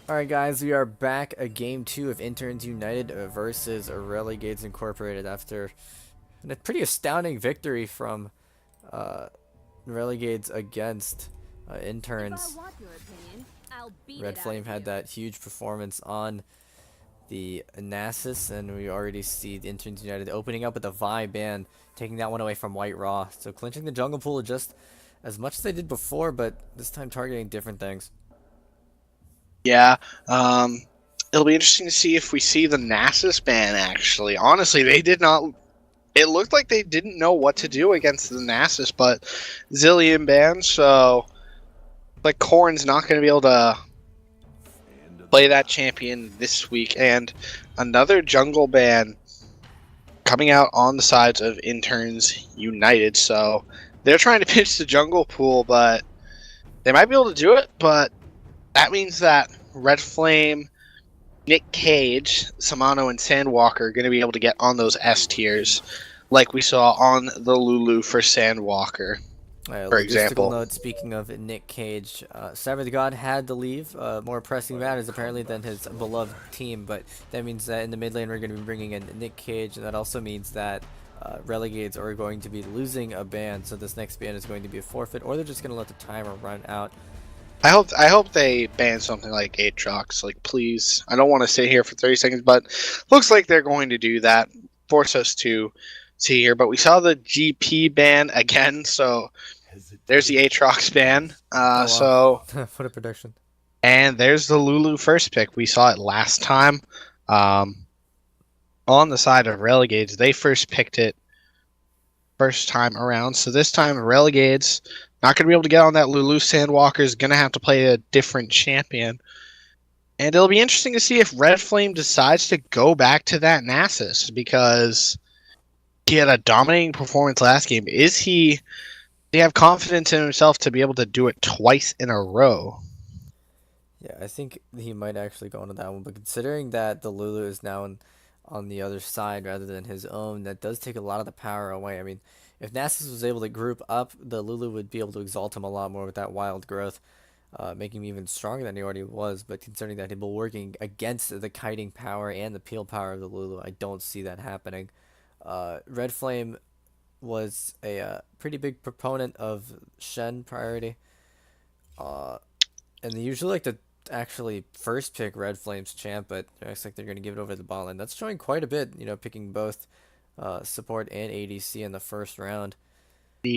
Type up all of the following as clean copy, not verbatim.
Alright guys, we are back at game 2 of Interns United versus Relegades Incorporated after a pretty astounding victory from uh, Relegades against Interns. Red Flame had that huge performance on the Nasus, and we already see the Interns United opening up with a Vi ban, taking that one away from White Raw. So clinching the jungle pool just as much as they did before, but this time targeting different things. Yeah, it'll be interesting to see if we see the Nasus ban, actually. Honestly, they did not... It looked like they didn't know what to do against the Nasus, but Zillion ban, so... Like, Corrin's not going to be able to play that champion this week. And another jungle ban coming out on the sides of Interns United, so... They're trying to pitch the jungle pool, but... They might be able to do it, but... That means that Red Flame, Nick Cage, Samano, and Sandwalker are going to be able to get on those S tiers, like we saw on the Lulu for Sandwalker, for Logistical example. note, speaking of Nick Cage, Cyber the God had to leave. More pressing matters apparently than his beloved team, but that means that in the mid lane we're going to be bringing in Nick Cage, and that also means that Relegades are going to be losing a ban, so this next ban is going to be a forfeit, or they're just going to let the timer run out. I hope they ban something like Aatrox, like please. I don't want to sit here for 30 seconds, but looks like they're going to do that. Force us to see here. But we saw the GP ban again, so there's the Aatrox ban. Oh So wow. What a prediction. and there's the Lulu first pick. We saw it last time. On the side of Relegades, they first picked it first time around. So this time, Relegades not going to be able to get on that Lulu. Sandwalker is going to have to play a different champion. And it'll be interesting to see if Red Flame decides to go back to that Nasus, because he had a dominating performance last game. Does he have confidence in himself to be able to do it twice in a row? Yeah, I think he might actually go into that one, but considering that the Lulu is now on the other side rather than his own, that does take a lot of the power away. I mean, if Nasus was able to group up, the Lulu would be able to exalt him a lot more with that wild growth, making him even stronger than he already was. But considering that he'll be working against the kiting power and the peel power of the Lulu, I don't see that happening. Red Flame was a pretty big proponent of Shen priority. And they usually like to actually first pick Red Flame's champ, but it looks like they're going to give it over to the bot lane. That's showing quite a bit, picking both support and ADC in the first round.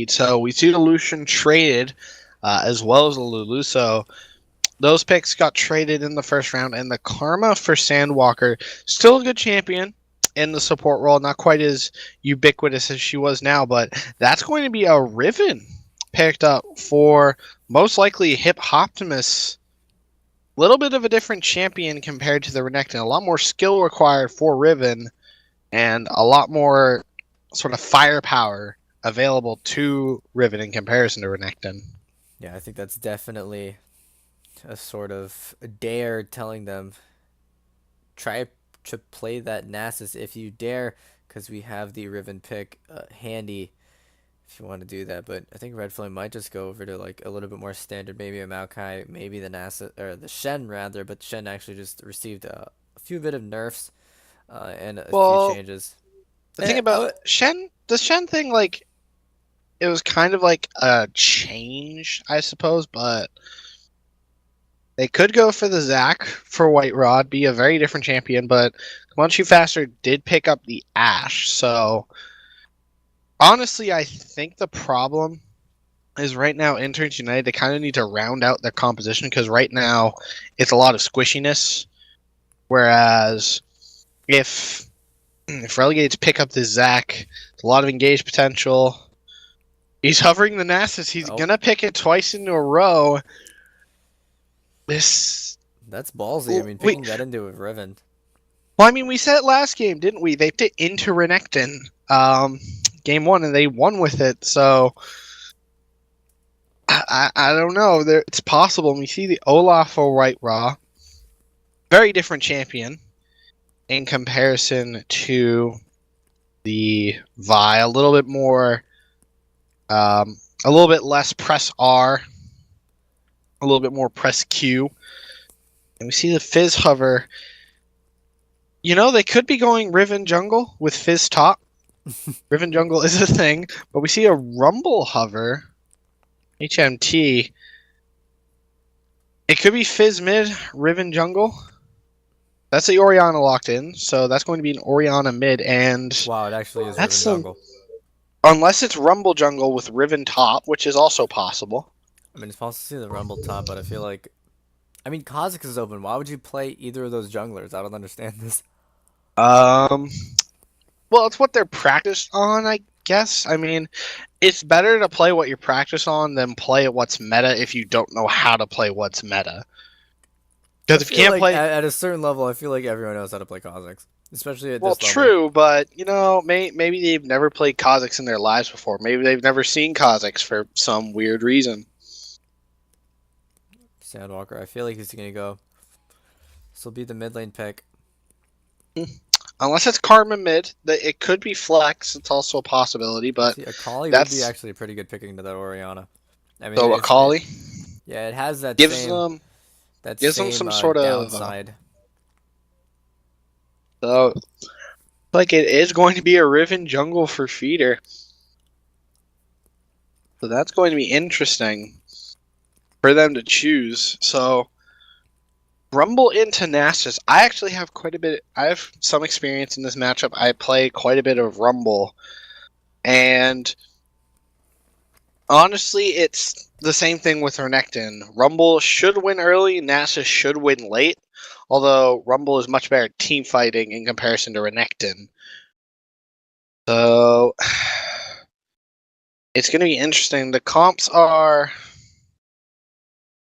So we see the Lucian traded as well as the Lulu. So those picks got traded in the first round, and the Karma for Sandwalker, still a good champion in the support role, not quite as ubiquitous as she was now, but that's going to be a Riven picked up for most likely Hip Optimus. Little bit of a different champion compared to the Renekton. A lot more skill required for Riven, and a lot more sort of firepower available to Riven in comparison to Renekton. Yeah, I think that's definitely a sort of a dare telling them try to play that Nasus if you dare, because we have the Riven pick handy if you want to do that. But I think Red Flame might just go over to like a little bit more standard, maybe a Maokai, maybe the Nasus or the Shen rather. But Shen actually just received a few bit of nerfs and a few Well, changes. the thing about Shen, the Shen thing, like, it was kind of like a change, I suppose, but they could go for the Zac for White Rod, be a very different champion, but Come On Shoot Faster did pick up the Ashe, so honestly, I think the problem is right now Interns United, they kind of need to round out their composition, because right now it's a lot of squishiness, whereas if Relegades pick up the Zac, a lot of engaged potential. He's hovering the Nasus. He's gonna pick it twice in a row. This That's ballsy. I mean, picking that into a Riven. Well, I mean, we said it last game, didn't we? They picked it into Renekton, game one, and they won with it. So I don't know. It's possible. And we see the Olaf or White Raw, very different champion in comparison to the Vi. A little bit more, a little bit less press R, a little bit more press Q. And we see the Fizz hover. You know, they could be going Riven jungle with Fizz top. Riven jungle is a thing, but we see a Rumble hover. HMT. It could be Fizz mid, Riven jungle. That's the Orianna locked in, so that's going to be an Orianna mid, and Wow, it actually is that's Riven some. Jungle. Unless it's Rumble jungle with Riven top, which is also possible. I mean, it's possible to see the Rumble top, but I feel like, I mean, Kha'Zix is open. Why would you play either of those junglers? I don't understand this. Um, well, it's what they're practiced on, I guess. I mean, it's better to play what you're practiced on than play what's meta if you don't know how to play what's meta. I Because if you feel can't like play, at a certain level, I feel like everyone knows how to play Kha'Zix, especially at well, this level. true, but you know, maybe they've never played Kha'Zix in their lives before. Maybe they've never seen Kha'Zix for some weird reason. Sandwalker, I feel like he's gonna go. This will be the mid lane pick. Unless it's Karma mid, that it could be Flex. It's also a possibility, but See, Akali would be that's actually a pretty good picking to that Orianna. I mean, so Akali yeah, it has that gives same them some sort of downside. uh, like it is going to be a Riven jungle for feeder. So that's going to be interesting for them to choose. So Rumble into Nasus. I actually have quite a bit. I have some experience in this matchup. I play quite a bit of Rumble, and honestly, it's the same thing with Renekton. Rumble should win early. Nasus should win late. Although Rumble is much better at team fighting in comparison to Renekton. So it's going to be interesting. The comps are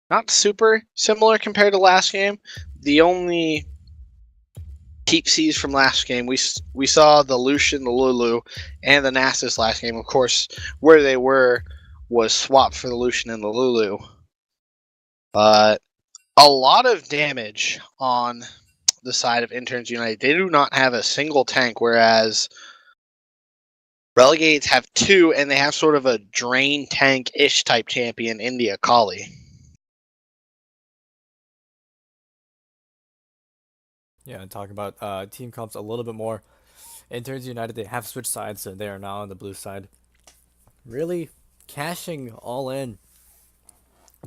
not super similar compared to last game. The only keep C's from last game, we saw the Lucian, the Lulu, and the Nasus last game. Of course, where they were was swapped for the Lucian and the Lulu. But a lot of damage on the side of Interns United. They do not have a single tank, whereas Relegades have two, and they have sort of a drain tank-ish type champion in the Akali. Yeah, and talking about team comps a little bit more. Interns United, they have switched sides, so they are now on the blue side. Really cashing all in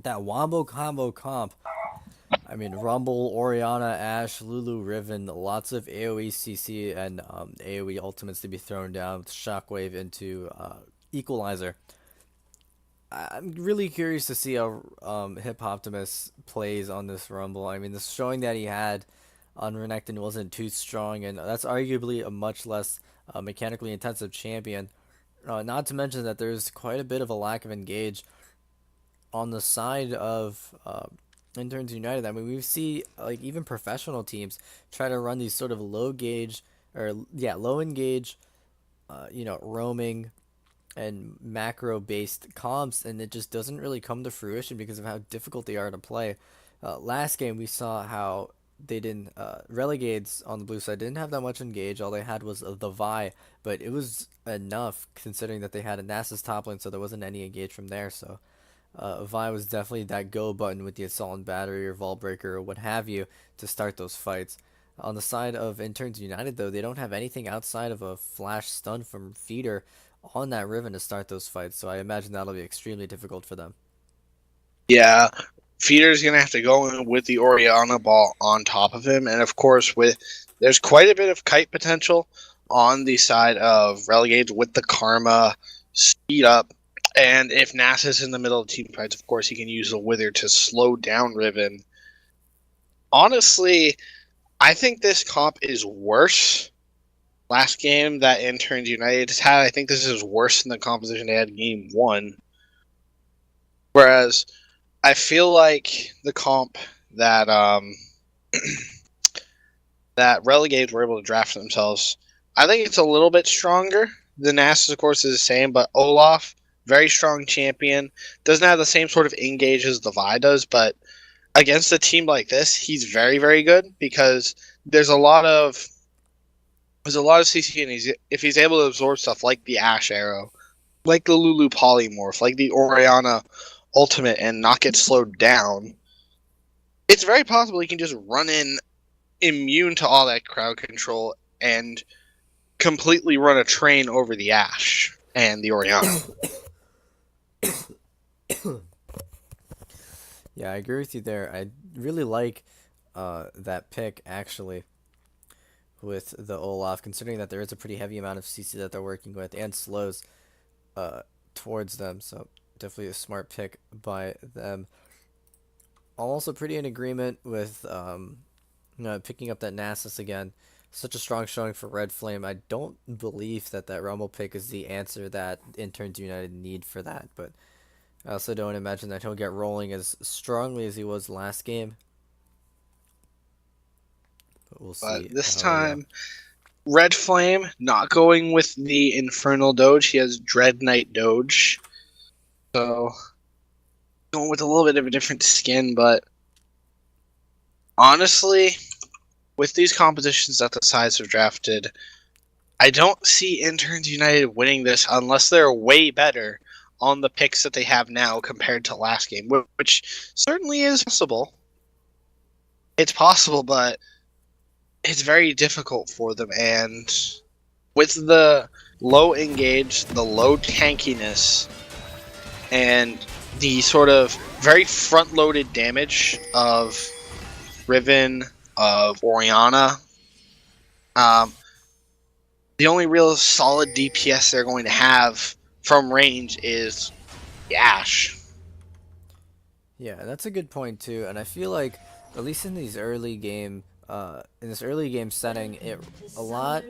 that Wumbo combo comp. I mean, Rumble, Orianna, Ashe, Lulu, Riven, lots of AoE CC and AoE ultimates to be thrown down with Shockwave into Equalizer. I'm really curious to see how Hip Optimus plays on this Rumble. I mean, the showing that he had on Renekton wasn't too strong, and that's arguably a much less mechanically intensive champion. Not to mention that there's quite a bit of a lack of engage on the side of Interns United. I mean, we see like even professional teams try to run these sort of low gauge or yeah, low engage, roaming and macro based comps, and it just doesn't really come to fruition because of how difficult they are to play. Last game we saw how they didn't Relegades on the blue side didn't have that much engage. All they had was the Vi, but it was enough considering that they had a Nasus top lane, so there wasn't any engage from there. So Vi was definitely that go button with the assault and battery or vault breaker or what have you to start those fights. On the side of Interns United, though, they don't have anything outside of a flash stun from Feeder on that Riven to start those fights, so I imagine that'll be extremely difficult for them. Yeah, Feeder's going to have to go in with the Orianna ball on top of him, and of course, there's quite a bit of kite potential on the side of Relegades with the Karma speed up. And if Nasus is in the middle of team fights, of course, he can use the Wither to slow down Riven. Honestly, I think this comp is worse. Last game that Interns United had, I think this is worse than the composition they had in game one. Whereas I feel like the comp that that Relegades were able to draft for themselves, I think it's a little bit stronger. The Nasus, of course, is the same, but Olaf, very strong champion, doesn't have the same sort of engage as the Vi does, but against a team like this, he's very, very good because there's a lot of CC, and if he's able to absorb stuff like the Ashe arrow, like the Lulu polymorph, like the Orianna ultimate, and not get slowed down, It's very possible he can just run in immune to all that crowd control and completely run a train over the Ashe and the Orianna. Yeah, I agree with you there. I really like that pick actually with the Olaf, considering that there is a pretty heavy amount of CC that they're working with and slows uh, towards them. So definitely a smart pick by them. I'm also pretty in agreement with picking up that Nasus again. Such a strong showing for Red Flame. I don't believe that Rumble pick is the answer that Interns United need for that, but I also don't imagine that he'll get rolling as strongly as he was last game. But we'll But see this how they go. time, Red Flame not going with the Infernal Doge. He has Dread Knight Doge. So going with a little bit of a different skin, but honestly, with these compositions that the sides have drafted, I don't see Interns United winning this unless they're way better on the picks that they have now compared to last game, which certainly is possible. It's possible, but it's very difficult for them. And with the low engage, the low tankiness, and the sort of very front-loaded damage of Riven, of Orianna, the only real solid DPS they're going to have from range is the Ashe. Yeah, that's a good point too, and I feel like at least in this early game setting, a lot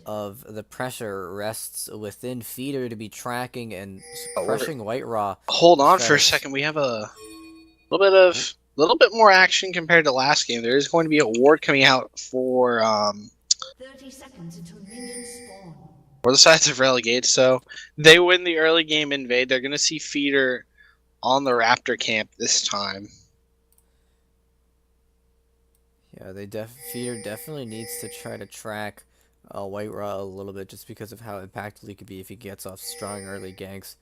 of the pressure rests within Feeder to be tracking and But we're crushing White Raw hold to on try for to. a second. We have a little bit more action compared to last game. There is going to be a ward coming out for 30 seconds until minions spawn. for the sides of Relegades. So they win the early game invade. They're going to see Feeder on the Raptor camp this time. Yeah, Feeder definitely needs to try to track White Raw a little bit just because of how impactful he could be if he gets off strong early ganks.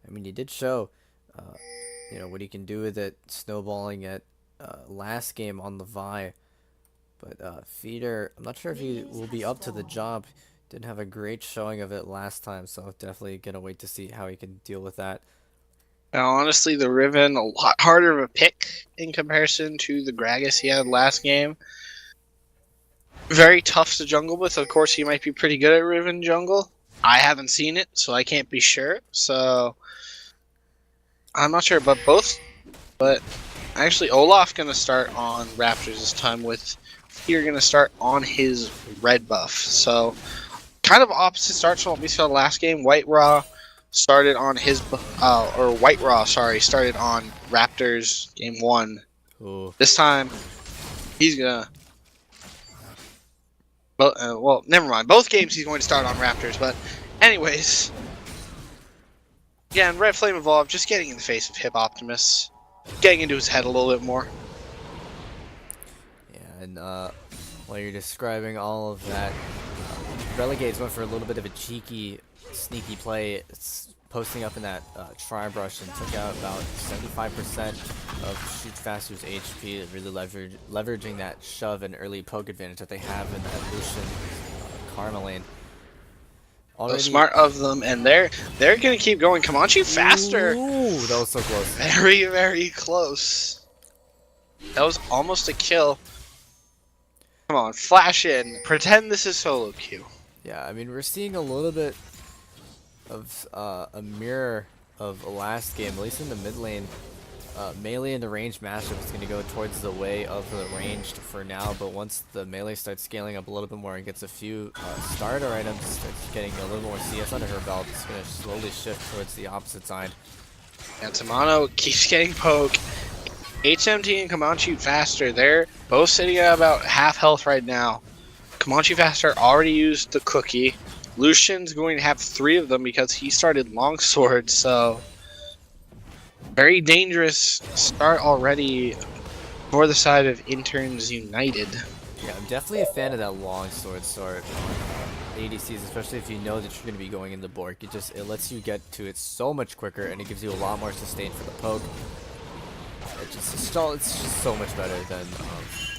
I mean, he did show, uh, what he can do with it, snowballing it last game on the Vi. But Feeder, I'm not sure if he will be up to the job. Didn't have a great showing of it last time, so definitely gonna wait to see how he can deal with that. Now, honestly, the Riven a lot harder of a pick in comparison to the Gragas he had last game. Very tough to jungle with. Of course, he might be pretty good at Riven jungle. I haven't seen it, so I can't be sure. So I'm not sure, but actually, Olaf gonna start on Raptors this time with Fear gonna start on his red buff. So kind of opposite starts from what we saw last game. White Raw started on his or White Raw, sorry, started on Raptors game 1. Ooh. This time he's gonna well, never mind. Both games he's going to start on Raptors, but anyways, yeah, and Red Flame Evolved just getting in the face of Hip Optimus, getting into his head a little bit more. Yeah, and while you're describing all of that, Relegades went for a little bit of a cheeky, sneaky play. It's posting up in that tri-brush and took out about 75% of Shoot Faster's HP, really leveraging that shove and early poke advantage that they have in that Lucian Karma lane. So smart of them, and they're gonna keep going. Comanche faster. Ooh, that was so close. Very, very close. That was almost a kill. Come on, flash in. Pretend this is solo queue. Yeah, I mean, we're seeing a little bit of a mirror of last game, at least in the mid lane. Melee and the range matchup is going to go towards the way of the ranged for now, but once the melee starts scaling up a little bit more and gets a few starter items, starts getting a little more CS under her belt, it's going to slowly shift towards the opposite side. And Tamano keeps getting poked. HMT and Comanche faster. They're both sitting at about half health right now. Comanche faster already used the cookie. Lucian's going to have 3 of them because he started longsword, so very dangerous start already for the side of Interns United. Yeah, I'm definitely a fan of that longsword start on ADCs, especially if you know that you're going to be going in the Bork. It lets you get to it so much quicker, and it gives you a lot more sustain for the poke. it's just so much better than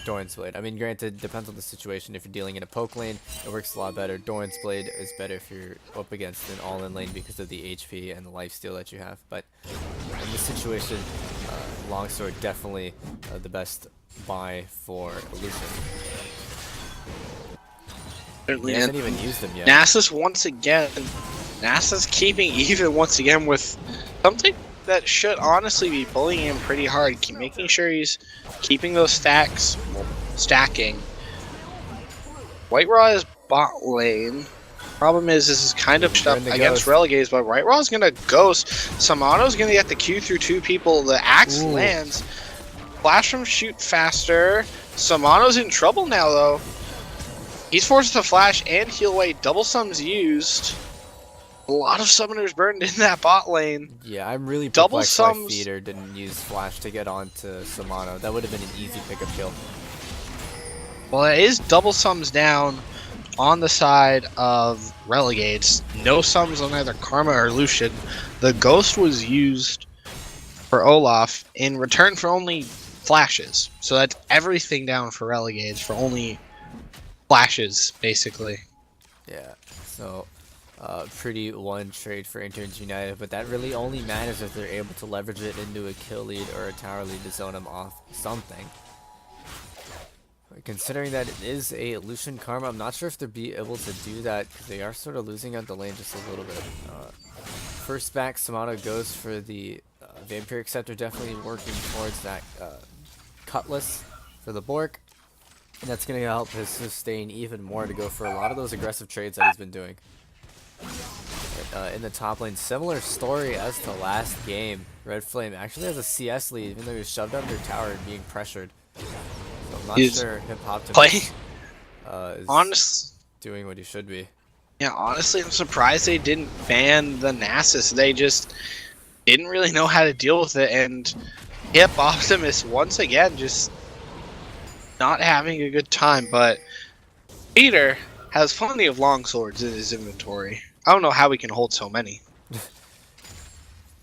Doran's Blade. I mean, granted, depends on the situation. If you're dealing in a poke lane, it works a lot better. Doran's Blade is better if you're up against an all-in lane because of the HP and the lifesteal that you have. But in this situation, Longsword definitely the best buy for Illusion. Certainly, He hasn't even used them yet. NASA's once again. NASA's keeping even once again with something that should honestly be bullying him pretty hard. Making sure he's keeping those stacks, stacking. White Raw is bot lane. Problem is, this is kind of up against Relegades, but White Raw is gonna ghost. Samano's gonna get the Q through two people. The axe lands. Flash from shoot faster. Samano's in trouble now though. He's forced to flash and heal away. Double sums used. A lot of summoners burned in that bot lane. Yeah, I'm really double perplexed sums. why Feeder didn't use Flash to get onto Samano. That would have been an easy pickup kill. Well, it is double sums down on the side of Relegades. No sums on either Karma or Lucian. The Ghost was used for Olaf in return for only flashes. So that's everything down for Relegades for only flashes, basically. Yeah, so pretty one trade for Interns United, but that really only matters if they're able to leverage it into a kill lead or a tower lead to zone them off something. Considering that it is a Lucian Karma, I'm not sure if they'll be able to do that because they are sort of losing out the lane just a little bit. First back, Samano goes for the Vampiric Scepter, definitely working towards that Cutlass for the Bork. And that's going to help his sustain even more to go for a lot of those aggressive trades that he's been doing. In the top lane, similar story as to last game. Red Flame actually has a CS lead even though he was shoved under tower and being pressured. So I'm not sure Hip Optimus is doing what he should be. Yeah, honestly, I'm surprised they didn't ban the Nasus. They just didn't really know how to deal with it, and Hip Optimus once again just not having a good time. But Peter has plenty of long swords in his inventory. I don't know how he can hold so many.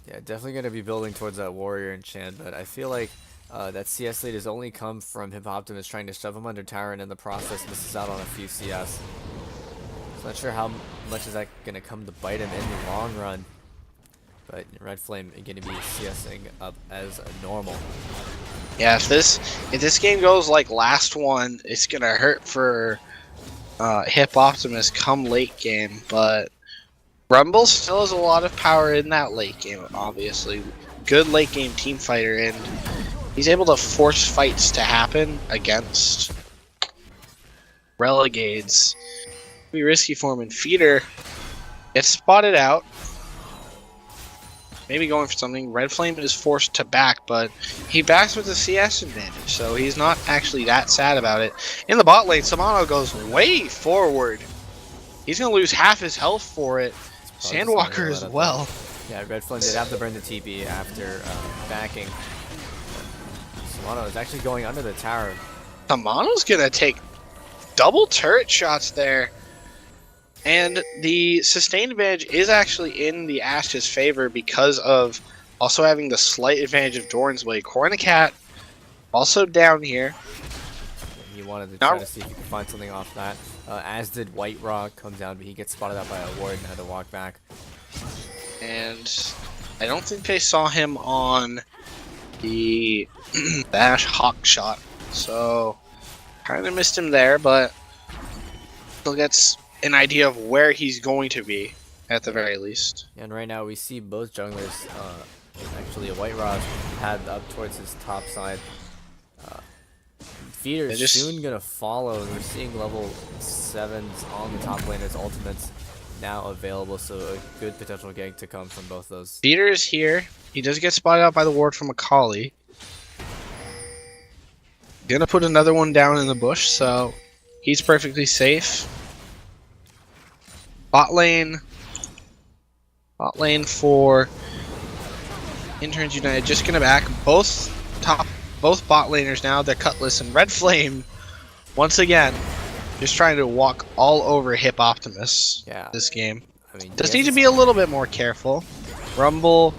Yeah, definitely going to be building towards that warrior enchant, but I feel like that CS lead has only come from Hip Optimus trying to shove him under tower and in the process misses out on a few CS. So not sure how much is that going to come to bite him in the long run. But Red Flame is going to be CSing up as normal. Yeah, if this game goes like last one, it's going to hurt for Hip Optimus come late game, but Rumble still has a lot of power in that late game, obviously. Good late game team fighter, and he's able to force fights to happen against Relegades. Be risky for him, and Feeder gets spotted out. Maybe going for something. Red Flame is forced to back, but he backs with a CS advantage, so he's not actually that sad about it. In the bot lane, Samano goes way forward. He's going to lose half his health for it. Sandwalker as well. Yeah, Red Flame did have to burn the TP after backing. Samano is actually going under the tower. Samano's going to take double turret shots there. And the sustained advantage is actually in the Ash's favor because of also having the slight advantage of Doran's Blade. Cornicat also down here. He wanted to try to see if he could find something off that. As did White Raw, comes down, but he gets spotted out by a ward and had to walk back. And I don't think they saw him on the Bash Hawk shot. So kind of missed him there, but still gets an idea of where he's going to be at the very least. And right now we see both junglers, actually a White Rod pad up towards his top side. Feeder is soon gonna follow, and we're seeing level 7s on the top lane as ultimates now available, so a good potential gank to come from both those. Feeder is here. He does get spotted out by the ward from Akali. Gonna put another one down in the bush, so he's perfectly safe. Bot lane for Interns United, just gonna back both bot laners now. They're Cutlass and Red Flame once again, just trying to walk all over Hip Optimus. Yeah, this game. I mean, does need to be a little bit more careful. Rumble,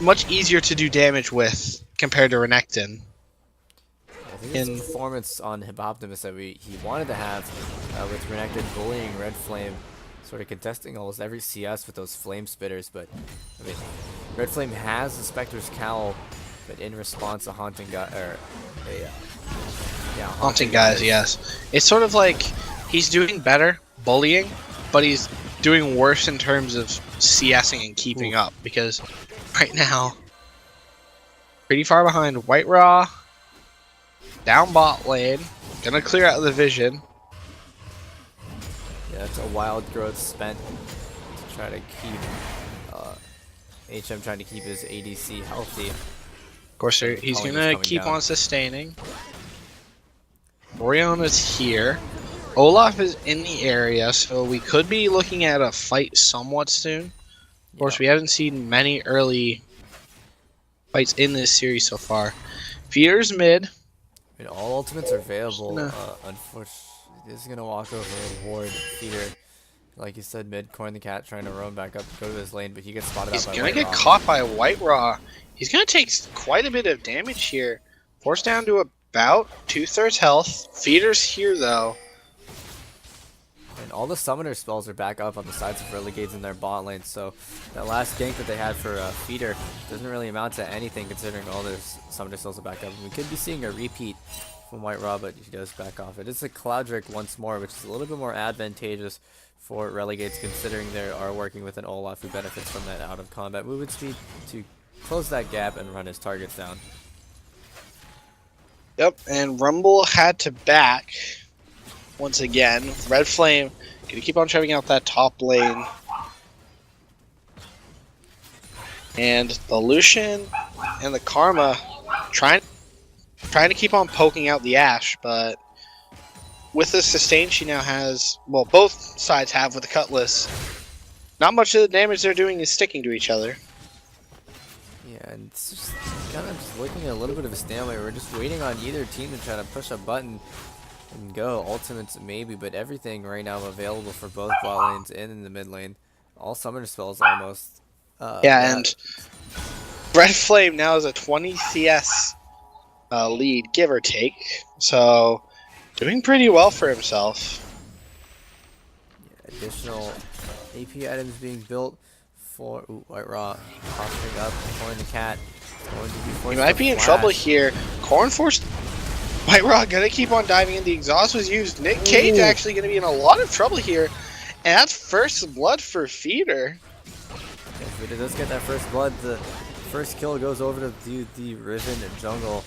much easier to do damage with compared to Renekton. I think it's a performance on Hip Optimus that he wanted to have with Renekton bullying Red Flame, sort of contesting almost every CS with those flame spitters. But I mean, Red Flame has the Spectre's Cowl, but in response, a haunting guy or Haunting guys, yes. It's sort of like he's doing better bullying, but he's doing worse in terms of CSing and keeping up, because right now, pretty far behind. White Raw, down bot lane, gonna clear out the vision. Yeah, it's a wild growth spent to try to keep HM trying to keep his ADC healthy. Of course, he's gonna keep on sustaining. Orionna's here. Olaf is in the area, so we could be looking at a fight somewhat soon. Of course, we haven't seen many early fights in this series so far. Fear's mid. I mean, all ultimates are available. Unfortunately, this is going to walk over a ward. Feeder, like you said, mid, Corn the Cat trying to roam back up, go to his lane, but he gets spotted out by White Raw. He's going to get caught by White Raw. He's going to take quite a bit of damage here. Forced down to about 2/3 health. Feeder's here, though. And all the summoner spells are back up on the sides of Relegades in their bot lane, so that last gank that they had for Feeder doesn't really amount to anything considering all their summoner spells are back up. We could be seeing a repeat from White Raw, but he does back off. It is a Cloudric once more, which is a little bit more advantageous for Relegades considering they are working with an Olaf who benefits from that out of combat movement speed to close that gap and run his targets down. Yep, and Rumble had to back once again. Red Flame gonna keep on shoving out that top lane. And the Lucian and the Karma trying to keep on poking out the Ashe, but with the sustain she now has, well, both sides have with the Cutlass, not much of the damage they're doing is sticking to each other. Yeah, and it's just kind of just looking at a little bit of a stalemate. We're just waiting on either team to try to push a button and go. Ultimates maybe, but everything right now available for both bot lanes and in the mid lane. All summoner spells almost. And Red Flame now has a 20 CS lead, give or take. So, doing pretty well for himself. Yeah, additional AP items being built for White Raw posturing up, Corn the Cat. He might be in trouble here. Corn forced White Raw gonna keep on diving in. The exhaust was used. Nick Cage actually gonna be in a lot of trouble here. And that's first blood for Feeder. If Feeder does get that first blood, the first kill goes over to the Riven jungle.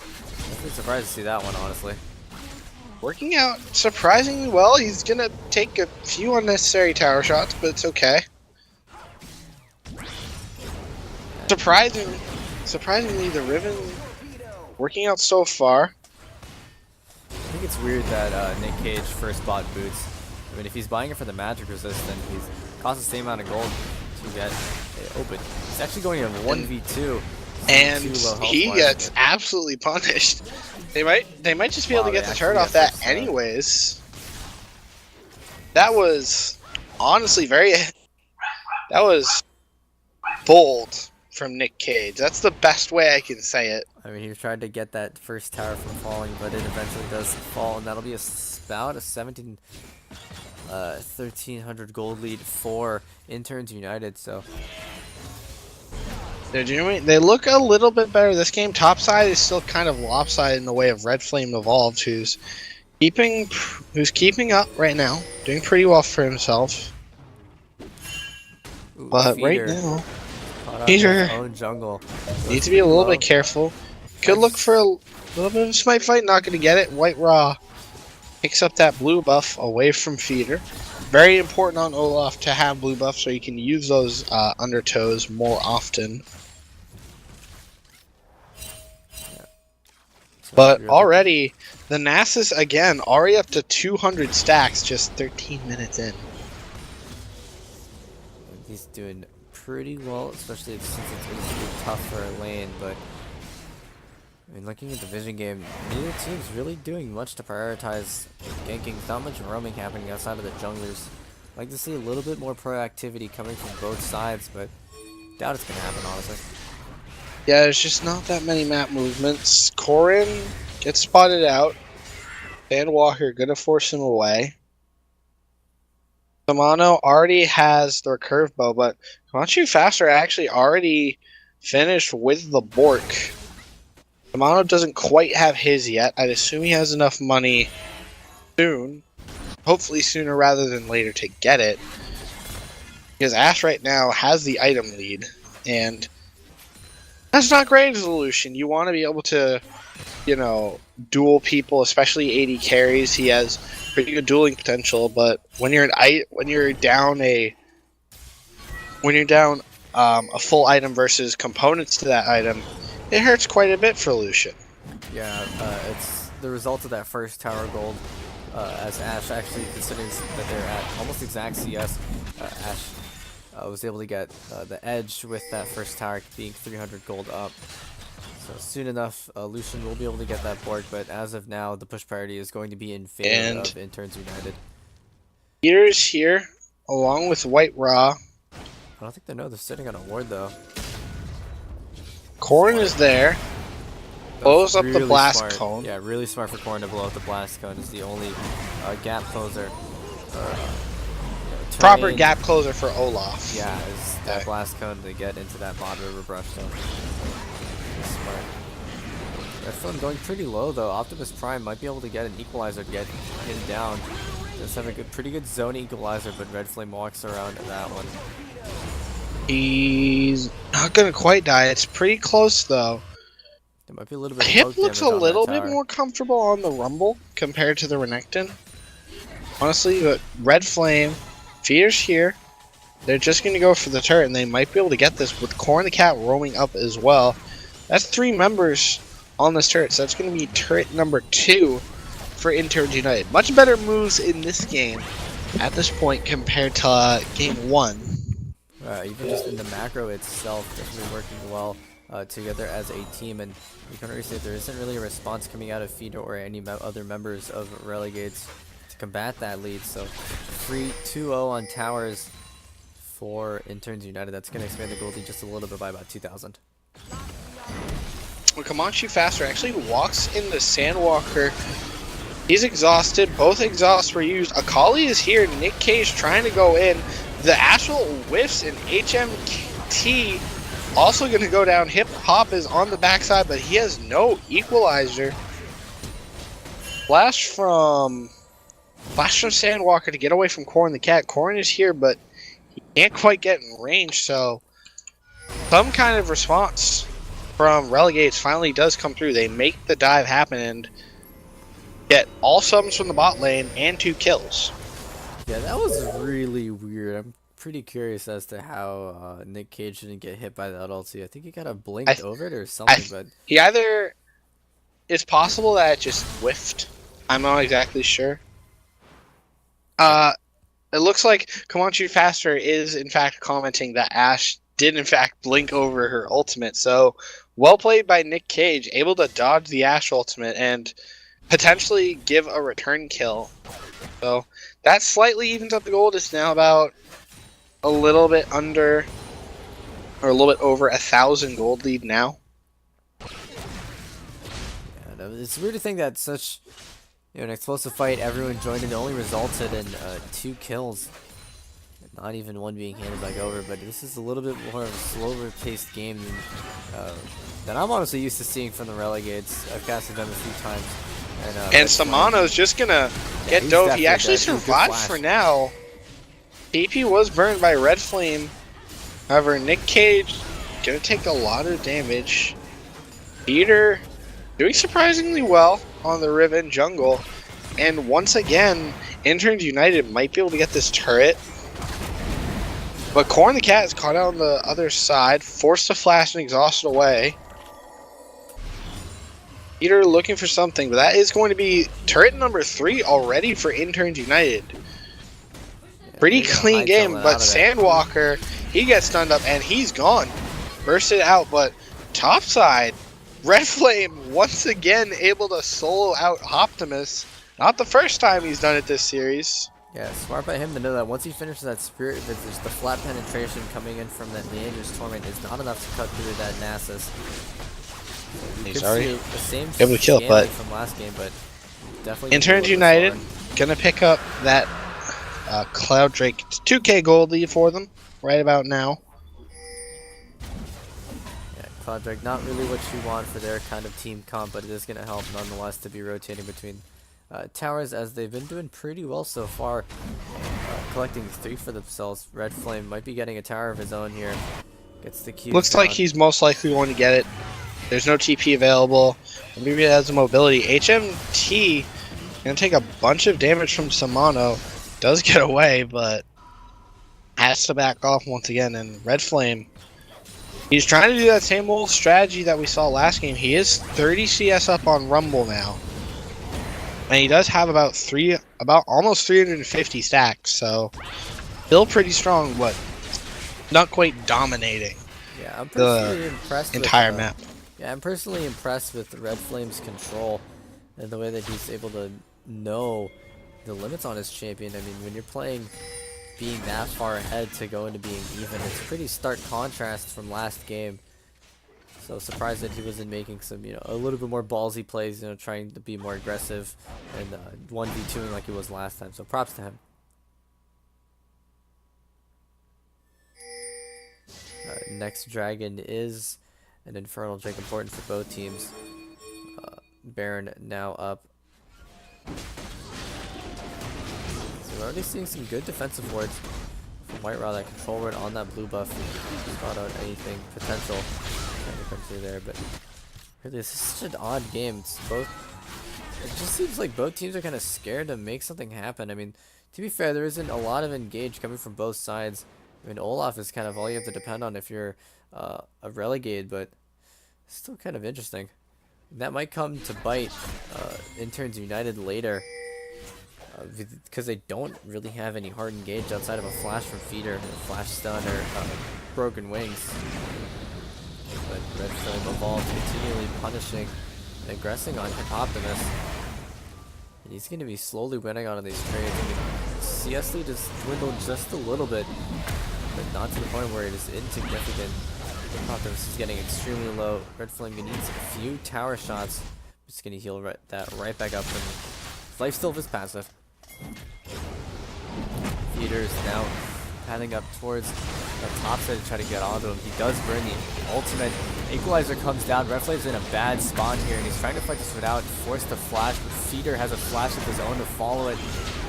I'm pretty surprised to see that one, honestly. Working out surprisingly well. He's gonna take a few unnecessary tower shots, but it's okay. Surprisingly, the Riven working out so far. I think it's weird that Nick Cage first bought boots. I mean, if he's buying it for the magic resist, then he's costs the same amount of gold to get it open. He's actually going in 1v2. And he gets absolutely punished. They might just be able to get the turret off that anyways. That was honestly that was bold from Nick Cage. That's the best way I can say it. I mean, he tried to get that first tower from falling, but it eventually does fall, and that'll be about a 1,300 gold lead for Interns United. So they look a little bit better this game. Top side is still kind of lopsided in the way of Red Flame Evolved, who's keeping up right now, doing pretty well for himself. But right now, Peter own jungle needs to be a little bit careful. Could look for a little bit of a smite fight, not going to get it. White Raw picks up that blue buff away from Feeder. Very important on Olaf to have blue buff so you can use those undertows more often. Yeah. So but already, the Nasus, again, already up to 200 stacks just 13 minutes in. He's doing pretty well, especially since it's really tough for a lane, but I mean, looking at the vision game, neither team's really doing much to prioritize ganking. Not much roaming happening outside of the junglers. I'd like to see a little bit more proactivity coming from both sides, but doubt it's going to happen, honestly. Yeah, there's just not that many map movements. Corrin gets spotted out. Sandwalker gonna force him away. Samano already has their curve bow, but Comanche Faster actually already finished with the Bork. Samano doesn't quite have his yet. I'd assume he has enough money soon. Hopefully sooner rather than later to get it. Because Ash right now has the item lead, and that's not great as a solution. You want to be able to, you know, duel people, especially AD carries. He has pretty good dueling potential, but when you're down a full item versus components to that item, it hurts quite a bit for Lucian. Yeah, it's the result of that first tower gold. As Ash actually, considering that they're at almost exact CS, Ash was able to get the edge with that first tower being 300 gold up. So soon enough, Lucian will be able to get that board, but as of now, the push priority is going to be in favor of Interns United. Peter's here, along with White Raw. I don't think they know they're sitting on a ward though. Corrin is there. Blows up Really the blast smart. cone. Yeah, really smart for Corrin to blow up the blast cone. Is the only gap closer. Proper gap closer for Olaf. Yeah, is that blast cone to get into that Mod River brush though. Smart. Red Flame going pretty low though. Optimus Prime might be able to get an equalizer to get him down. Does have a pretty good zone equalizer, but Red Flame walks around that one. He's not gonna quite die. It's pretty close though. There might be a little bit. Hip looks a little bit more comfortable on the Rumble compared to the Renekton. Honestly, but Red Flame, Fear's here. They're just gonna go for the turret, and they might be able to get this with Corrin the Cat roaming up as well. That's 3 members on this turret, so that's gonna be turret number 2 for Interns United. Much better moves in this game at this point compared to game 1. Even just in the macro itself, definitely working well together as a team, and you can already see there isn't really a response coming out of Feeder or any other members of Relegades to combat that lead. So free 2-0 on towers for Interns United. That's going to expand the gold lead just a little bit by about 2,000. Well, Comanche Faster actually walks in the Sandwalker. He's exhausted. Both exhausts were used. Akali is here. Nick Cage trying to go in. The Astral whiffs, and HMT also going to go down. Hip Hop is on the backside, but he has no equalizer. Flash from Sandwalker to get away from Corrin the Cat. Corrin is here, but he can't quite get in range, so some kind of response from Relegades finally does come through. They make the dive happen and get all summons from the bot lane and 2 kills. Yeah, that was really weird. I'm pretty curious as to how Nick Cage didn't get hit by that ulti. I think he kind of blinked over it or something, but he either... It's possible that it just whiffed. I'm not exactly sure. It looks like Comanche Faster is in fact commenting that Ash did in fact blink over her ultimate. So well played by Nick Cage, able to dodge the Ash ultimate and potentially give a return kill. So that slightly evens up the gold. It's now about a little bit under, or a little bit over 1,000 gold lead now. Yeah, it's weird to think that such, an explosive fight, everyone joined and it only resulted in 2 kills. Not even one being handed back over, but this is a little bit more of a slower paced game than I'm honestly used to seeing from the Relegades. I've casted them a few times. And Samano's just gonna get dove. He actually survived for now. TP was burned by Red Flame. However, Nick Cage gonna take a lot of damage. Peter doing surprisingly well on the Riven jungle. And once again, Interns United might be able to get this turret. But Corrin the Cat is caught out on the other side, forced to flash and exhaust away. Peter looking for something, but that is going to be turret number 3 already for Interns United. Pretty clean game, but Sandwalker, he gets stunned up and he's gone. Bursted out, but topside, Red Flame once again able to solo out Optimus. Not the first time he's done it this series. Yeah, smart by him to know that once he finishes that Spirit Visage, the flat penetration coming in from that Leander's Torment is not enough to cut through that Nasus. We He's could already see the same able to kill it, scaling but from last game, but definitely gonna be a Interns little bit United slower. gonna pick up that Cloud Drake 2K gold lead for them right about now. Yeah, Cloud Drake, not really what you want for their kind of team comp, but it is gonna help nonetheless to be rotating between towers, as they've been doing pretty well so far, collecting 3 for themselves. Red Flame might be getting a tower of his own here. Gets the Qs Looks down. like he's most likely going to get it. There's no TP available. Maybe it has the mobility. HMT gonna take a bunch of damage from Samano. Does get away, but has to back off once again. And Red Flame, he's trying to do that same old strategy that we saw last game. He is 30 CS up on Rumble now, and he does have about almost 350 stacks. So still pretty strong, but not quite dominating Yeah, I'm personally impressed entire with, map. Yeah, I'm personally impressed with Red Flame's control and the way that he's able to know the limits on his champion. I mean, when you're playing being that far ahead to go into being even, it's a pretty stark contrast from last game. So surprised that he wasn't making some, a little bit more ballsy plays, trying to be more aggressive and 1v2ing like he was last time. So props to him. Next dragon is an Infernal Drake, important for both teams. Baron now up. So we're already seeing some good defensive wards from White Raw. That control ward on that blue buff spot out anything potential trying to come through there, but really this is such an odd game. It just seems like both teams are kind of scared to make something happen. I mean, to be fair, there isn't a lot of engage coming from both sides. I mean, Olaf is kind of all you have to depend on if you're a Relegade, but it's still kind of interesting. That might come to bite Interns United later, because they don't really have any hard engage outside of a flash from Feeder, a flash stun, or broken wings. But Red Flame evolved, continually punishing and aggressing on Hip Optimus. And he's going to be slowly winning on these trades. I mean, CS lead has dwindled just a little bit, but not to the point where it is insignificant. Hip Optimus is getting extremely low. Red Flame needs a few tower shots. Just going to heal that right back up. And life steal of his passive. Feeder is now padding up towards the top side to try to get onto him. He does burn the ultimate. Equalizer comes down. Red Flame's in a bad spawn here, and he's trying to fight this without, forced to flash, but Feeder has a flash of his own to follow it.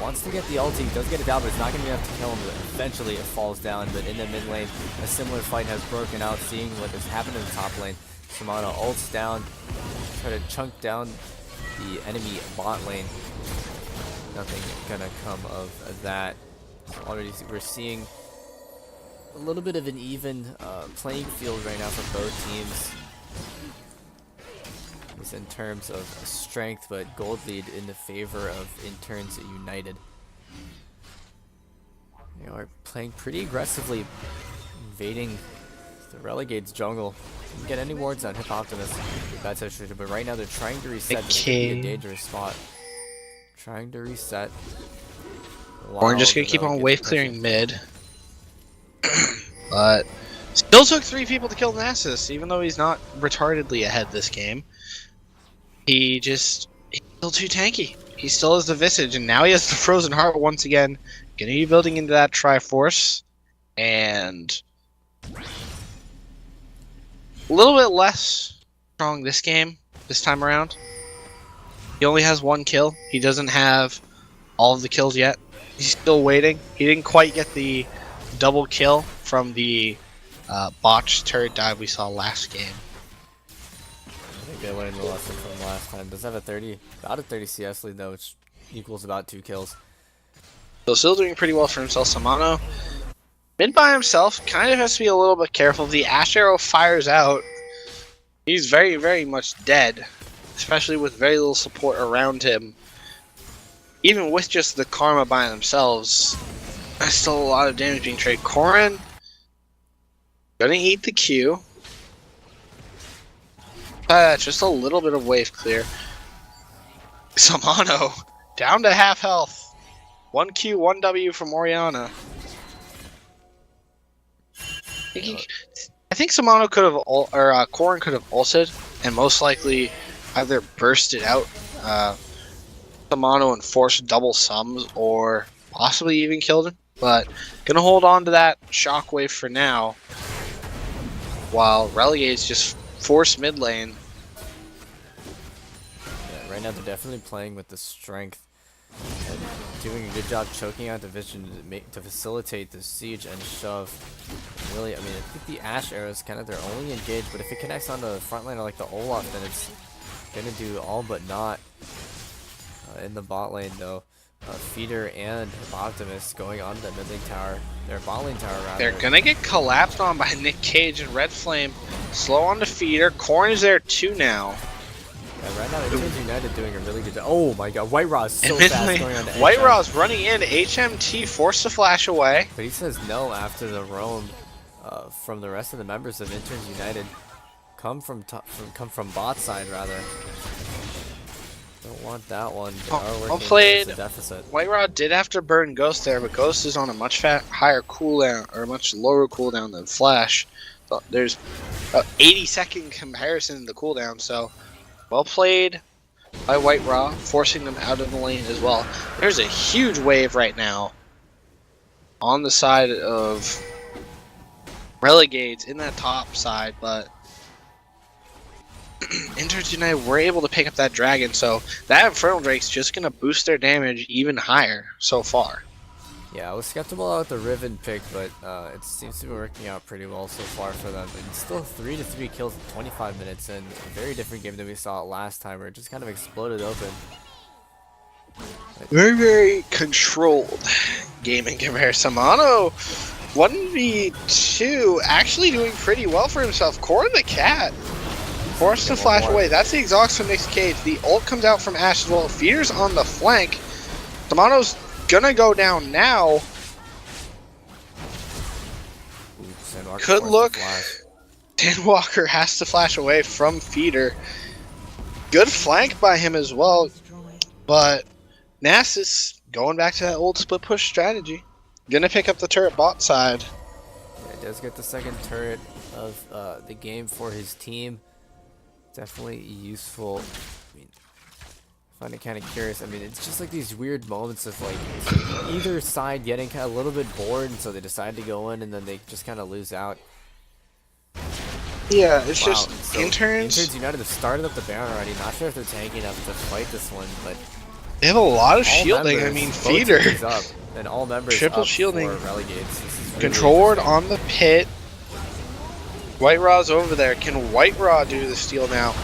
Wants to get the ulti, does get it down, but it's not going to be enough to kill him. But eventually it falls down, but in the mid lane, a similar fight has broken out, seeing what has happened in the top lane. Shimano ults down, try to chunk down the enemy bot lane. Nothing gonna come of that. Already we're seeing a little bit of an even playing field right now for both teams. It's in terms of strength, but gold lead in the favor of Interns United. They are playing pretty aggressively, invading the Relegades jungle. Didn't get any wards on Hip Optimus. Bad situation, but right now they're trying to reset. This could be a dangerous spot. Trying to reset. We're just gonna keep on wave clearing mid. But still took 3 people to kill Nasus, even though he's not retardedly ahead this game. He's still too tanky. He still has the Visage, and now he has the Frozen Heart once again. Gonna be building into that Triforce, and a little bit less strong this time around. He only has 1 kill. He doesn't have all of the kills yet. He's still waiting. He didn't quite get the double kill from the botched turret dive we saw last game. I think they learned the lesson from last time. Does have about a 30 CS lead though, which equals about 2 kills. So still doing pretty well for himself. Samano mid by himself, kind of has to be a little bit careful. If the Ash Arrow fires out, he's very, very much dead, especially with very little support around him. Even with just the Karma by themselves, there's still a lot of damage being traded. Corrin gonna eat the Q. Just a little bit of wave clear. Samano down to half health. 1 Q, 1 W from Oriana. I think Samano could have, or Corrin could have ulted, and most likely either bursted out Samano and forced double sums, or possibly even killed him. But gonna hold on to that shockwave for now, while Relegades just force mid lane. Yeah, right now they're definitely playing with the strength and doing a good job choking out the vision to facilitate the siege and shove. Really, I mean, I think the Ashe arrow is kind of their only engage, but if it connects on the front line like the Olaf, then it's gonna do all but not. In the bot lane though, Feeder and Optimus going on the mid lane tower, their bot lane tower rather. They're gonna get collapsed on by Nick Cage and Red Flame. Slow on the Feeder. Corrin is there too now. Yeah, right now Interns United doing a really good job. Oh my god, White Raw is so fast going on to White HM. Raw's running in. HMT forced to flash away. But he says no after the roam from the rest of the members of Interns United. Come from bot side rather. Don't want that one. They are working played. against a deficit. White Raw did have to burn Ghost there, but Ghost is on a much higher cooldown, or a much lower cooldown than Flash. So there's an 80-second comparison in the cooldown, so well played by White Raw, forcing them out of the lane as well. There's a huge wave right now on the side of Relegades in that top side, but Interns United were able to pick up that dragon, so that Infernal Drake's just going to boost their damage even higher so far. Yeah, I was skeptical about the Riven pick, but it seems to be working out pretty well so far for them. And still 3-3 kills in 25 minutes, and a very different game than we saw last time, where it just kind of exploded open. Very, very controlled game in comparison. Samano 1v2 actually doing pretty well for himself. Corrin the Cat forced to flash away. That's the exhaust from Nick's Cage. The ult comes out from Ashe as well. Feeder's on the flank. Samano's gonna go down now. Could look. Dan Walker has to flash away from Feeder. Good flank by him as well. But Nasus going back to that old split push strategy. Gonna pick up the turret bot side. Yeah, he does get the second turret of the game for his team. Definitely useful. I mean, I find it kind of curious. I mean, it's just like these weird moments of like either side getting kind of a little bit bored, and so they decide to go in, and then they just kind of lose out. Yeah, it's Wow. just So Interns United have started up the Baron already. Not sure if they're tanking enough to fight this one, but They have a lot of all shielding. I members, mean, both Feeder teams up, and all members Triple up shielding. for Relegades. This is really controlled interesting. on the pit. White Raw's over there. Can White Raw do the steal now?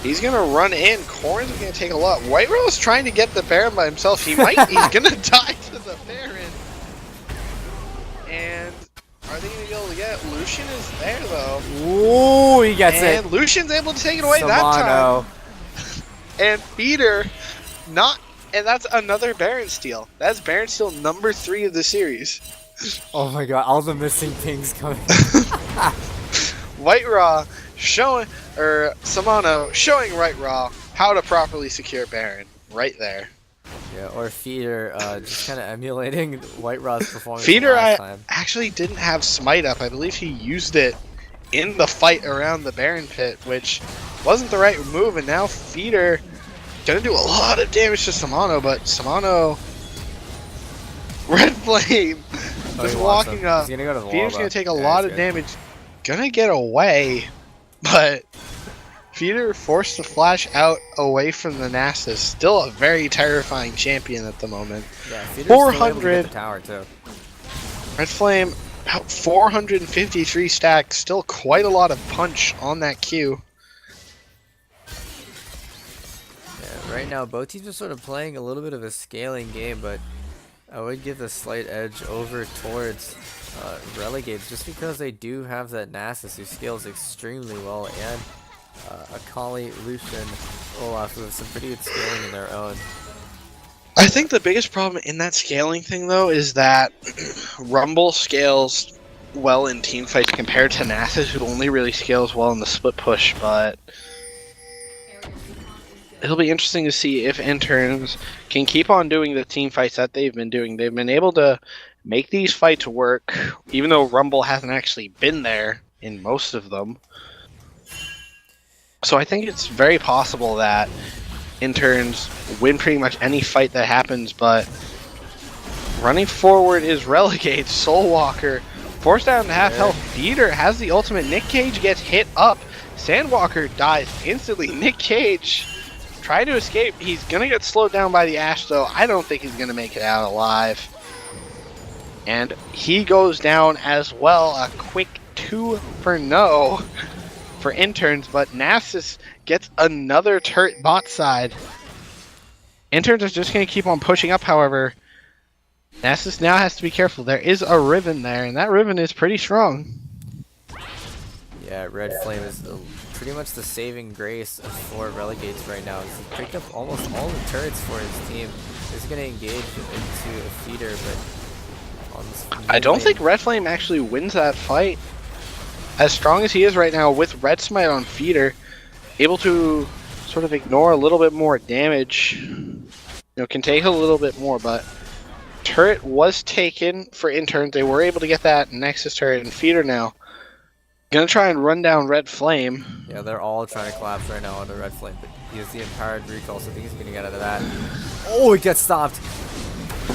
He's gonna run in. Corrin's gonna take a lot. White Raw's trying to get the Baron by himself. He might. He's gonna die to the Baron. And are they gonna be able to get it? Lucian is there though. Ooh, he gets And it. Lucian's able to take it away that Samano. time. And Feeder, not. And that's another Baron steal. That's Baron steal number 3 of the series. Oh my god, all the missing things coming. White Raw showing, or Samano showing White Raw how to properly secure Baron right there. Yeah, or Feeder just kind of emulating White Raw's performance Feeder last time. actually didn't have Smite up. I believe he used it in the fight around the Baron pit, which wasn't the right move. And now Feeder gonna do a lot of damage to Samano, but Samano, Red Flame, just walking up. He's gonna go to the Feeder's wall, gonna though. take a Yeah, lot he's of good. damage. Gonna get away, but Feeder forced to flash out away from the Nasus. Still a very terrifying champion at the moment. Yeah, Feeder's still able to get 400. the tower too. Red Flame, about 453 stacks. Still quite a lot of punch on that Q. Yeah, right now both teams are sort of playing a little bit of a scaling game, but I would give the slight edge over towards Relegades just because they do have that Nasus who scales extremely well, and Akali, Lucian, Olaf with some pretty good scaling in their own. I think the biggest problem in that scaling thing, though, is that Rumble scales well in team fights compared to Nasus, who only really scales well in the split push, but it'll be interesting to see if Interns can keep on doing the team fights that they've been doing. They've been able to make these fights work, even though Rumble hasn't actually been there in most of them. So I think it's very possible that Interns win pretty much any fight that happens, but running forward is Relegades. Soulwalker forced down to half health. Feeder has the ultimate. Nick Cage gets hit up. Sandwalker dies instantly. Nick Cage trying to escape. He's going to get slowed down by the Ash, though. I don't think he's going to make it out alive. And he goes down as well. A quick 2 for no for Interns, but Nasus gets another turret bot side. Interns is just going to keep on pushing up, however. Nasus now has to be careful. There is a Riven there, and that Riven is pretty strong. Yeah, Red Flame is pretty much the saving grace for Relegades right now. He's picked up almost all the turrets for his team. He's going to engage into a feeder, but on this I don't think Red Flame actually wins that fight. As strong as he is right now with Red Smite on feeder, able to sort of ignore a little bit more damage. You know, can take a little bit more, but turret was taken for Interns. They were able to get that Nexus turret and feeder now. Gonna try and run down Red Flame. Yeah, they're all trying to collapse right now under Red Flame, but he has the empowered recall, so I think he's gonna get out of that. Oh, he gets stopped.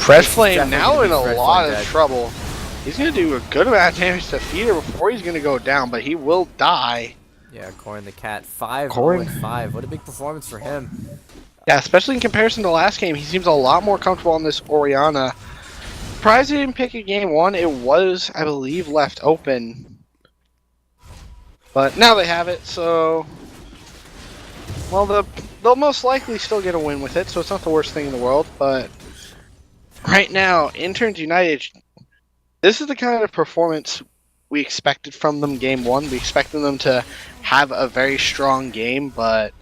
Red Flame now in a lot of trouble. He's gonna do a good amount of damage to feeder before he's gonna go down, but he will die. Yeah, Corrin the Cat, 5-5. What a big performance for him. Yeah, especially in comparison to last game, he seems a lot more comfortable on this Orianna. Surprised he didn't pick a game 1. It was, I believe, left open. But now they have it, so... Well, they'll most likely still get a win with it, so it's not the worst thing in the world, but... Right now, Interns United... This is the kind of performance we expected from them game 1. We expected them to have a very strong game, but...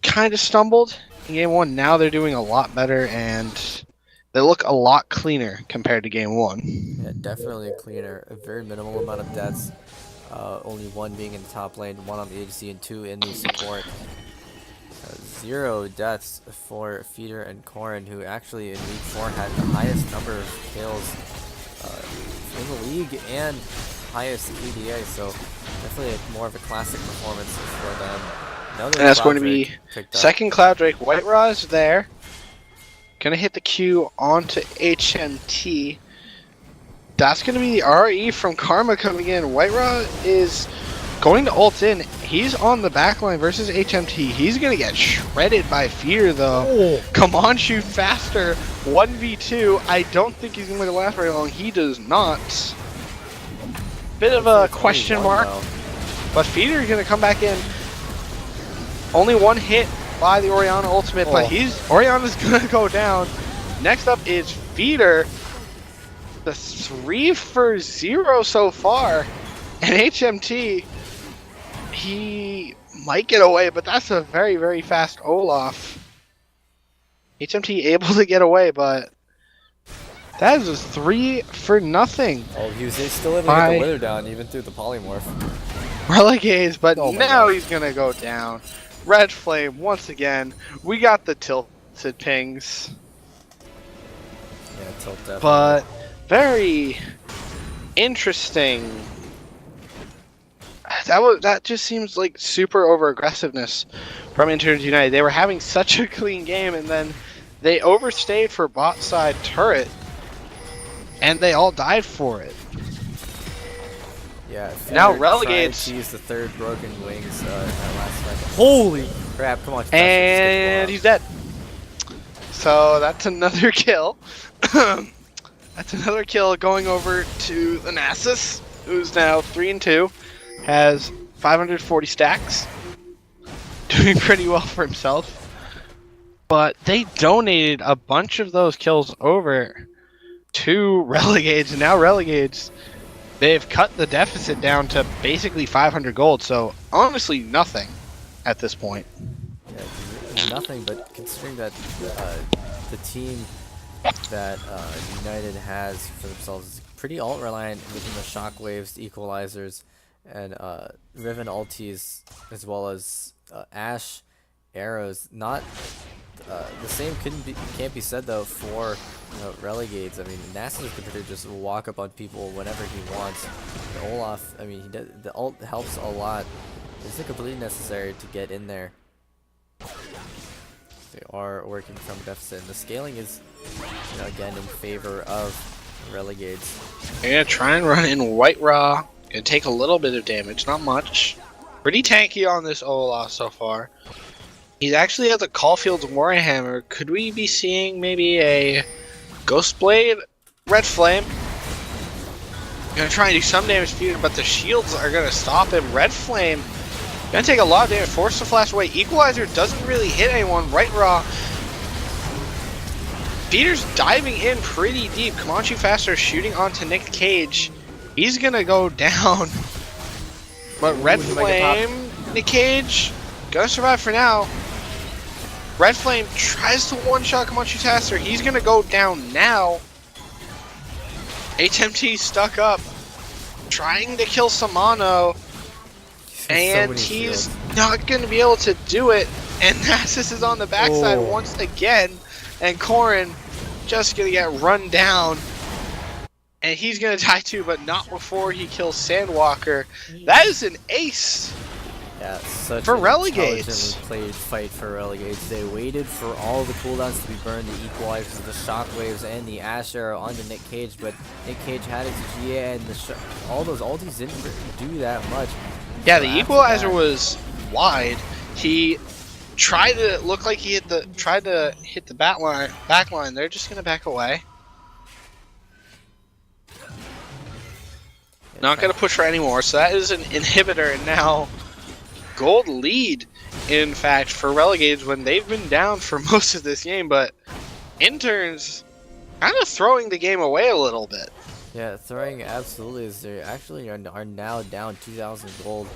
kind of stumbled in game 1. Now they're doing a lot better, and they look a lot cleaner compared to game 1. Yeah, definitely cleaner. A very minimal amount of deaths. Only 1 being in the top lane, 1 on the ADC, and 2 in the support. 0 deaths for Feeder and Corrin, who actually in week 4 had the highest number of kills in the league and highest EDA, so definitely more of a classic performance for them. And that's going to be second Cloud Drake. White Raw is there. Gonna hit the Q onto HMT. That's gonna be the RE from Karma coming in. White Raw is going to ult in. He's on the backline versus HMT. He's gonna get shredded by Fear though. Oh. Come on, shoot faster. 1v2. I don't think he's gonna last very long. He does not. Bit of a question mark. But Fear is gonna come back in. Only 1 hit by the Orianna ultimate, but Orianna's gonna go down. Next up is Feeder. The 3 for 0 so far. And HMT, he might get away, but that's a very, very fast Olaf. HMT able to get away, but that is a 3 for nothing. Oh, he was still able to get the wither down even through the polymorph. Relegades, but now he's gonna go down. Red Flame, once again, we got the tilted pings. Yeah, tilt definitely. But very interesting. That just seems like super over aggressiveness from Interns United. They were having such a clean game, and then they overstayed for bot side turret, and they all died for it. Yeah, now Relegades used the 3rd broken wings in that last fight. Holy crap, come on. And he's dead. So that's another kill. That's another kill going over to the Nasus, who's now 3-2, has 540 stacks. Doing pretty well for himself. But they donated a bunch of those kills over to Relegades, and now Relegades, they've cut the deficit down to basically 500 gold, so honestly nothing at this point. Yeah, nothing, but considering that the team that United has for themselves is pretty alt-reliant within the shockwaves, the equalizers, and Riven ultis as well as Ashe arrows. Not the same can't be said though for Relegades. I mean, Nasus could just walk up on people whenever he wants. And Olaf, I mean, the ult helps a lot. It's completely necessary to get in there. They are working from a deficit, and the scaling is, again in favor of Relegades. They're gonna try and run in White Raw. Gonna take a little bit of damage, not much. Pretty tanky on this Olaf so far. He's actually at the Caulfield's Warhammer. Could we be seeing maybe a Ghost Blade? Red Flame. Gonna try and do some damage to Peter, but the shields are gonna stop him. Red Flame gonna take a lot of damage. Force to flash away. Equalizer doesn't really hit anyone. Right Raw. Peter's diving in pretty deep. Comanche Faster shooting onto Nick Cage. He's gonna go down. But Red Flame, Nick Cage, gonna survive for now. Red Flame tries to one-shot Comanche Faster. He's gonna go down now. HMT stuck up, trying to kill Samano. And he's not gonna be able to do it. And Nasus is on the backside once again. And Corrin just gonna get run down. And he's gonna die too, but not before he kills Sandwalker. That is an ace. Yeah, such for an Relegades. Intelligently played fight for Relegades. They waited for all the cooldowns to be burned, the equalizers, the shockwaves, and the Ashe arrow onto Nick Cage, but Nick Cage had his GA, and all those ultis didn't do that much. Yeah, the equalizer was wide. He tried to look like he hit the back line. They're just gonna back away. Not gonna push for anymore. So that is an inhibitor, and now gold lead. In fact, for Relegades when they've been down for most of this game, but Interns kind of throwing the game away a little bit. Yeah, throwing absolutely, as they actually are now down 2,000 gold,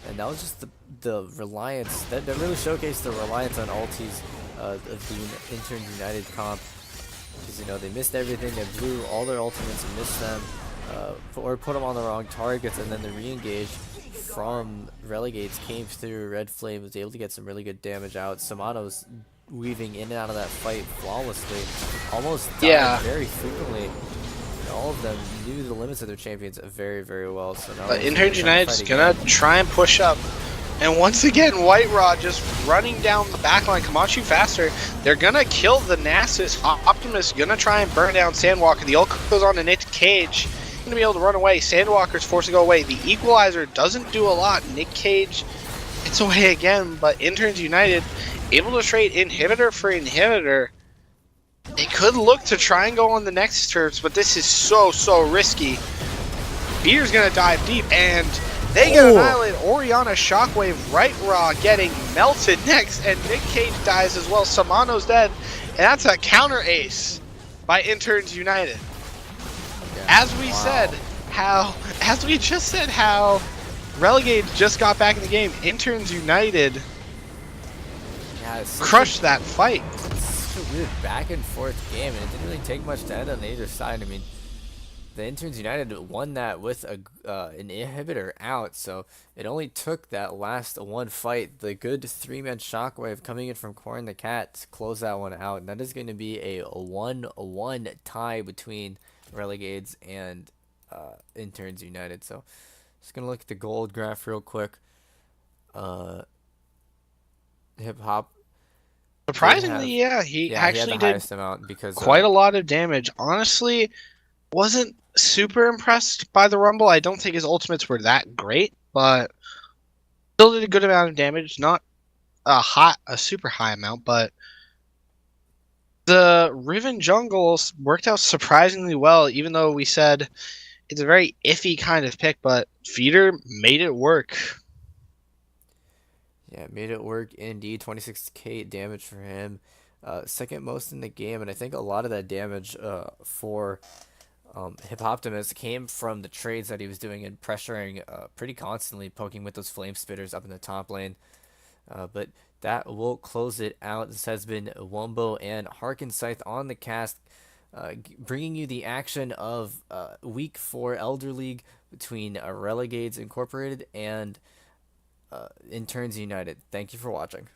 and that was just the reliance that really showcased the reliance on ultis of the Interns United comp, because they missed everything. They blew all their ultimates and missed them, or put them on the wrong targets, and then the re-engage from Relegades came through. Red Flame was able to get some really good damage out. Samano's weaving in and out of that fight flawlessly, almost died very frequently. All of them knew the limits of their champions very, very well. So now Interns United's gonna try and push up. And once again, White Rod just running down the backline. Comanche Faster. They're gonna kill the Nasus. Optimus gonna try and burn down Sandwalker. The ult goes on to Nick Cage. Gonna be able to run away. Sandwalker's forced to go away. The equalizer doesn't do a lot. Nick Cage gets away again, but Interns United able to trade inhibitor for inhibitor. They could look to try and go on the next turfs, but this is so risky. Peter's gonna dive deep, and they get annihilated. Oriana Shockwave, Right Raw getting melted next, and Nick Cage dies as well. Samano's dead, and that's a counter ace by Interns United. As we just said how Relegades just got back in the game. Interns United crushed that fight. It's a weird back and forth game, and it didn't really take much to end on either side. I mean, the Interns United won that with an inhibitor out, so it only took that last one fight, the good 3-man shockwave coming in from Corrin the Cat, to close that one out. And that is going to be a 1-1 tie between Relegades and Interns United. So just gonna look at the gold graph real quick. Hip Hop, surprisingly, he actually had the highest did amount, because quite a lot of damage. Honestly, wasn't super impressed by the Rumble. I don't think his ultimates were that great, but still did a good amount of damage. Not a super high amount, but the Riven jungles worked out surprisingly well, even though we said it's a very iffy kind of pick, but Feeder made it work. Yeah, made it work indeed. 26k damage for him. Second most in the game, and I think a lot of that damage for Hippoptimus came from the trades that he was doing and pressuring pretty constantly, poking with those flame spitters up in the top lane. But that will close it out. This has been Wumbo and HarkenScythe on the cast. bringing you the action of Week 4 Elder League between Relegades Incorporated and Interns United. Thank you for watching.